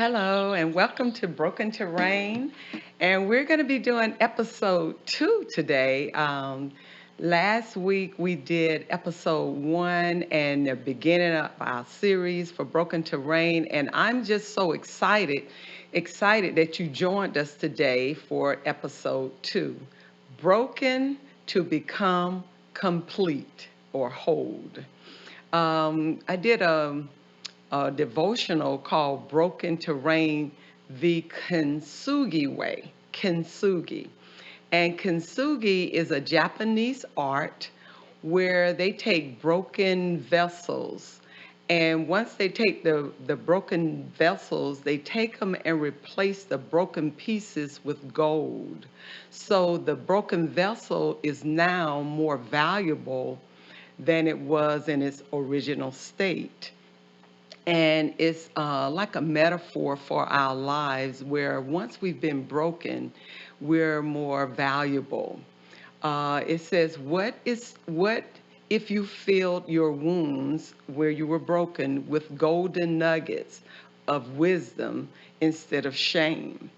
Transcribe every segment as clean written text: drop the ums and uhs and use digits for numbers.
Hello, and welcome to Broken Terrain. And we're going to be doing episode 2 today. Last week we did episode 1 and the beginning of our series for Broken Terrain. And I'm just so excited that you joined us today for episode 2, Broken to Become Complete or Hold. I did a devotional called Broken Terrain the Kintsugi Way. Kintsugi. And kintsugi is a Japanese art where they take broken vessels. And once they take the broken vessels, they take them and replace the broken pieces with gold. So the broken vessel is now more valuable than it was in its original state. And it's like a metaphor for our lives where once we've been broken, we're more valuable. It says, what if you filled your wounds where you were broken with golden nuggets of wisdom instead of shame?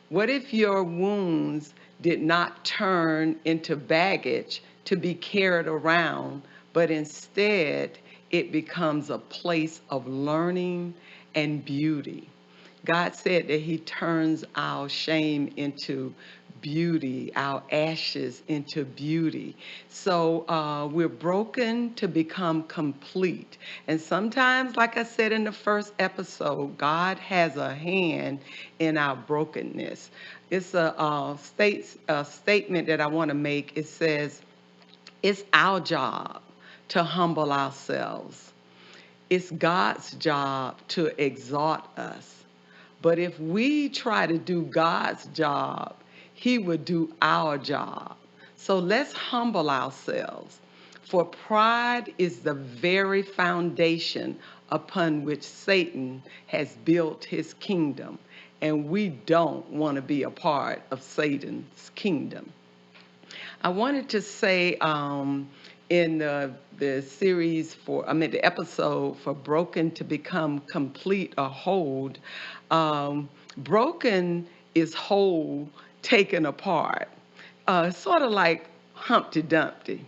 What if your wounds did not turn into baggage to be carried around, but instead it becomes a place of learning and beauty? God said that He turns our shame into beauty, our ashes into beauty. So we're broken to become complete. And sometimes, like I said in the first episode, God has a hand in our brokenness. It's a statement that I want to make. It says, it's our job to humble ourselves. It's God's job to exalt us. But if we try to do God's job, He would do our job. So let's humble ourselves. For pride is the very foundation upon which Satan has built his kingdom. And we don't want to be a part of Satan's kingdom. I wanted to say in the series the episode for Broken to Become Complete or Hold, broken is whole taken apart. Sort of like Humpty Dumpty.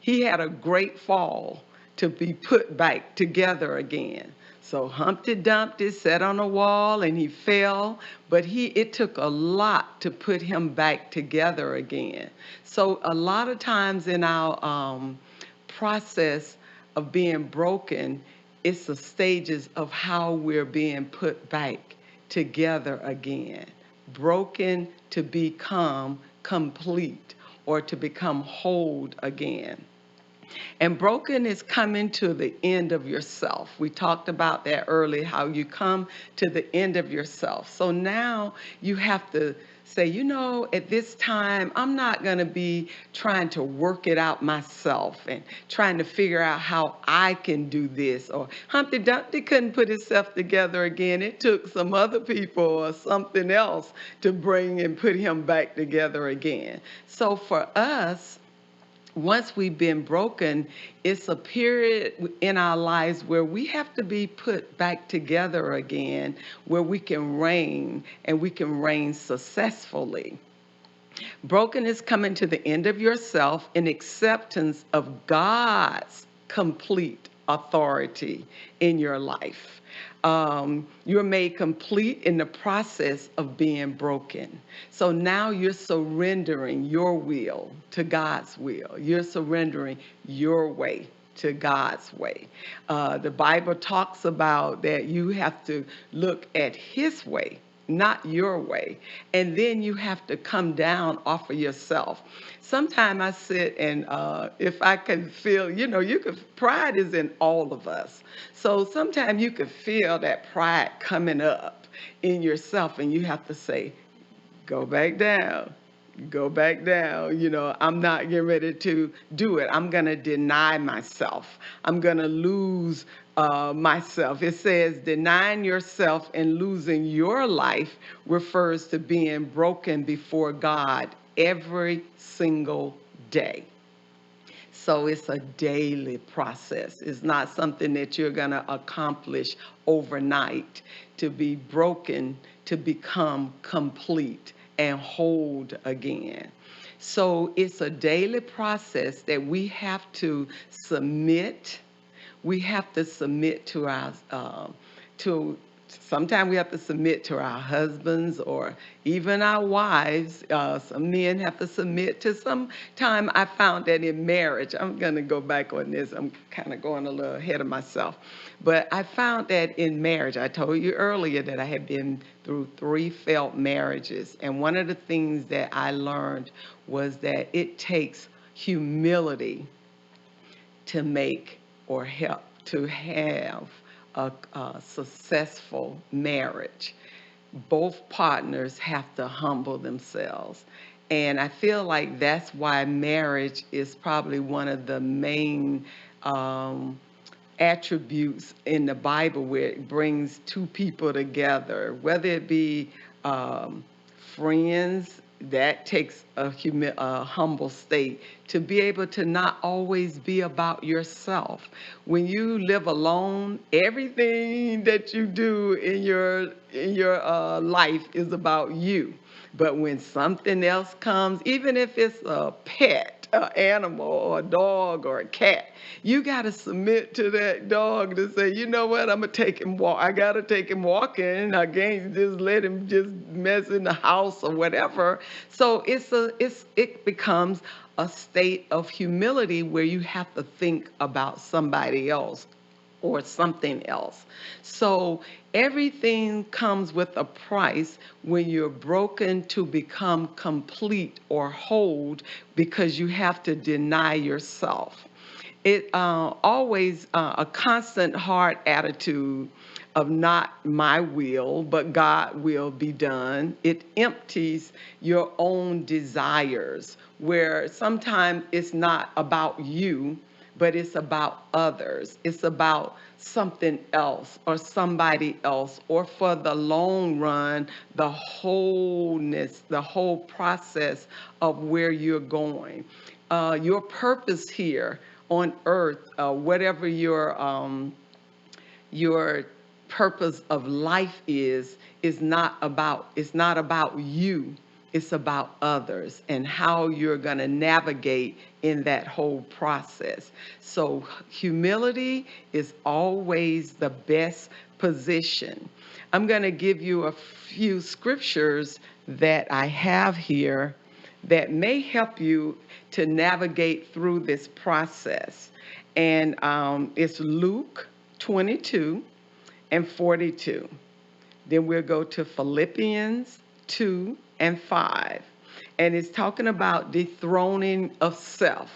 He had a great fall to be put back together again. So Humpty Dumpty sat on a wall and he fell, but it took a lot to put him back together again. So a lot of times in our process of being broken, it's the stages of how we're being put back together again. Broken to become complete or to become whole again. And broken is coming to the end of yourself. We talked about that earlier, how you come to the end of yourself. So now you have to say, at this time, I'm not going to be trying to work it out myself and trying to figure out how I can do this. Or Humpty Dumpty couldn't put himself together again. It took some other people or something else to bring and put him back together again. So for us, once we've been broken, it's a period in our lives where we have to be put back together again, where we can reign and we can reign successfully. Broken is coming to the end of yourself in acceptance of God's complete authority in your life. You're made complete in the process of being broken. So now you're surrendering your will to God's will. You're surrendering your way to God's way. The Bible talks about that you have to look at His way, not your way. And then you have to come down off of yourself. Sometimes I sit and if I can feel, pride is in all of us. So sometimes you could feel that pride coming up in yourself and you have to say, go back down. Go back down. I'm not getting ready to do it. I'm going to deny myself. I'm going to lose myself. It says denying yourself and losing your life refers to being broken before God every single day. So it's a daily process. It's not something that you're going to accomplish overnight. To be broken, to become complete and hold again. So it's a daily process that we have to submit. We have to submit to our to sometimes we have to submit to our husbands or even our wives. Some men have to submit to. Some time I found that in marriage, I'm going to go back on this. I'm kind of going a little ahead of myself. But I found that in marriage, I told you earlier that I had been through 3 failed marriages. And one of the things that I learned was that it takes humility to make or help to have a successful marriage. Both partners have to humble themselves. And I feel like that's why marriage is probably one of the main um, attributes in the Bible where it brings 2 people together, whether it be um, friends. That takes a humble state to be able to not always be about yourself. When you live alone, everything that you do in your life is about you. But when something else comes, even if it's a pet, an animal, or a dog, or a cat, you got to submit to that dog to say, you know what, I'm going to take him walk. I got to take him walking. I can't just let him just mess in the house or whatever. So it becomes a state of humility where you have to think about somebody else or something else. So everything comes with a price when you're broken to become complete or whole, because you have to deny yourself. It always a constant heart attitude of not my will, but God will be done. It empties your own desires, where sometimes it's not about you, but it's about others. It's about something else or somebody else, or for the long run, the wholeness, the whole process of where you're going. Your purpose here on earth, whatever your purpose of life is not about, it's not about you. It's about others and how you're going to navigate in that whole process. So humility is always the best position. I'm going to give you a few scriptures that I have here that may help you to navigate through this process. And it's Luke 22 and 42. Then we'll go to Philippians 2 and 5. And it's talking about dethroning of self,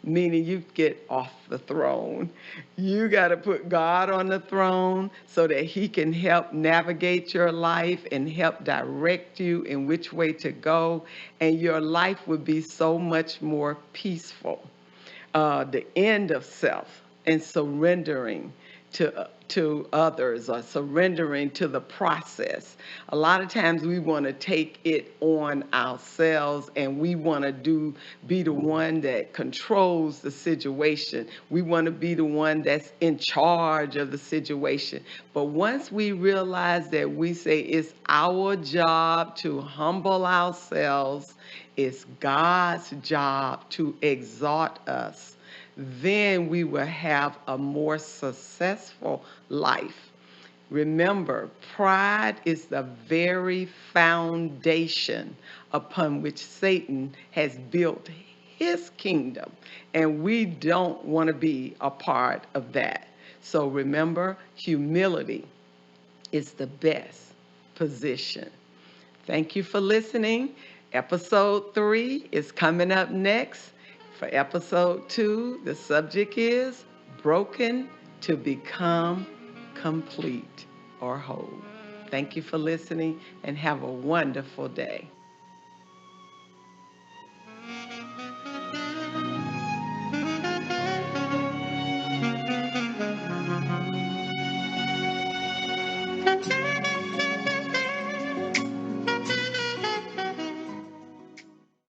meaning you get off the throne. You got to put God on the throne so that he can help navigate your life and help direct you in which way to go. And your life would be so much more peaceful. The end of self and surrendering to others, or surrendering to the process. A lot of times we want to take it on ourselves, and we want to be the one that controls the situation. We want to be the one that's in charge of the situation. But once we realize that we say it's our job to humble ourselves, it's God's job to exalt us, then we will have a more successful life. Remember, pride is the very foundation upon which Satan has built his kingdom, and we don't want to be a part of that. So remember, humility is the best position. Thank you for listening. Episode 3 is coming up next. For episode 2, the subject is broken to become complete or whole. Thank you for listening and have a wonderful day.